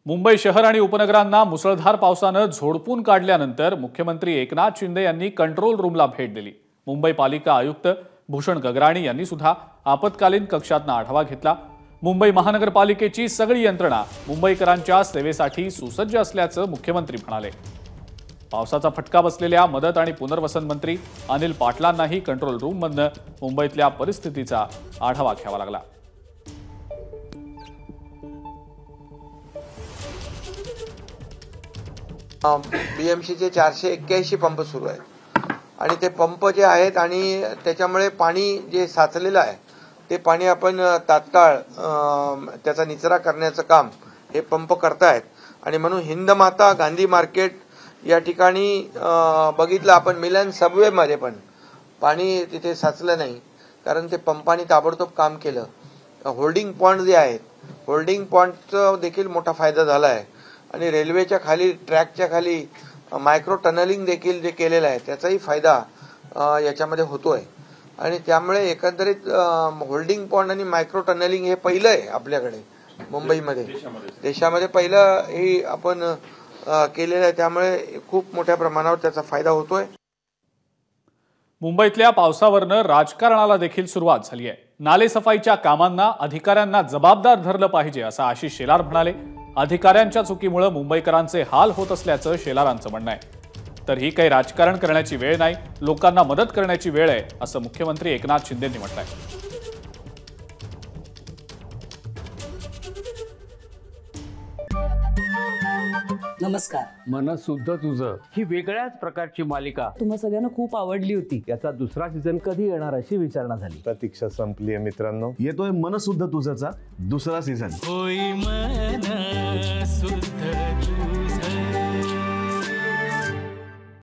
मुंबई शहर आणि उपनगरांना मुसळधार पावसानं झोडपून काढल्यानंतर मुख्यमंत्री एकनाथ शिंदे यांनी कंट्रोल रूमला भेट दिली। मुंबई पालिका आयुक्त भूषण गगराणी यांनी सुद्धा आपत्कालीन कक्षातनं आढावा घेतला। मुंबई महानगरपालिकेची सगळी यंत्रणा मुंबईकरांच्या सेवेसाठी सुसज्ज असल्याचं मुख्यमंत्री म्हणाले। पावसाचा फटका बसलेल्या मदत आणि पुनर्वसन मंत्री अनिल पाटलांनाही कंट्रोल रूममधनं मुंबईतल्या परिस्थितीचा आढावा घ्यावा लागला। बीएमसीचे 481 पंप सुरू आहेत आणि ते पंप जे आहेत आणि त्याच्यामुळे पाणी जे साचलेलं आहे ते पाणी आपण तात्काळ त्याचा निचरा करण्याचं काम हे पंप करतायत। आणि म्हणून हिंदमाता गांधी मार्केट या ठिकाणी बघितलं आपण मिलन सबवे मध्ये पण पाणी तिथे साचलं नाही, कारण ते पंपाने ताबडतोब काम केलं। होल्डिंग पॉइंट जे आहेत, होल्डिंग पॉइंटचा देखील मोठा फायदा झाला आहे आणि रेल्वेच्या खाली ट्रॅकच्या खाली मायक्रो टनलिंग देखील जे केलेलं आहे त्याचाही फायदा याच्यामध्ये होतोय। आणि त्यामुळे एकंदरीत होल्डिंग पॉइंट आणि मायक्रो टनलिंग हे पहिलं आहे आपल्याकडे मुंबईमध्ये, देशामध्ये पहिलं हे आपण केलेलं आहे, त्यामुळे खूप मोठ्या प्रमाणावर त्याचा फायदा होतोय। मुंबईतल्या पावसावरनं राजकारणाला देखील सुरुवात झाली आहे। नालेसफाईच्या कामांना अधिकाऱ्यांना जबाबदार धरलं पाहिजे असं आशिष शेलार म्हणाले। अधिकाऱ्यांच्या चुकीमुळे मुंबईकरांचे हाल होत असल्याचं शेलारांचं म्हणणं आहे। तर ही काही राजकारण करण्याची वेळ नाही, लोकांना मदत करण्याची वेळ आहे असं मुख्यमंत्री एकनाथ शिंदेंनी म्हटलंय। नमस्कार। मन शुद्ध तुझं ही वेगळ्याच प्रकारची मालिका तुम्हा सगळ्यांना खूप आवडली होती। याचा दुसरा सीझन कधी येणार अशी विचारणा झाली। प्रतीक्षा संपली आहे मित्रांनो, येतोय मन शुद्ध तुझंचा दुसरा सीझन। होई मन